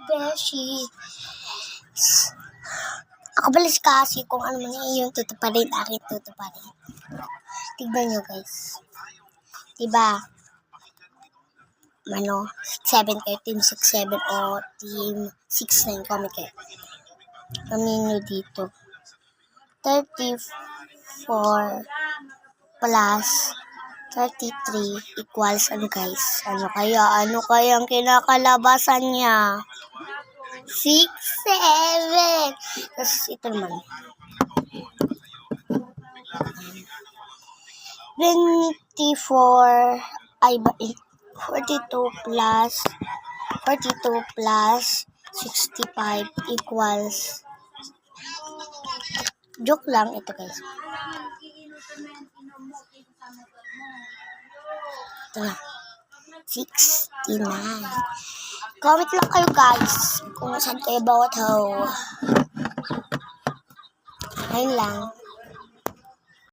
Beshi. Ako balis kasi kung ano man yung tutuparin, akin tutuparin. Tignan nyo guys. Diba? Ano, 6-7 kayo, team 6-7 o team 6-9, comment kayo. Amin nyo dito. 34 plus 33 equals ano guys? Ano kaya ang kinakalabasan niya? 6, 7. Tapos ito naman. 42 plus 65 equals, joke lang ito guys. Ito na. 69. Comment lang kayo guys kung saan kayo bawat ho. Ayun lang.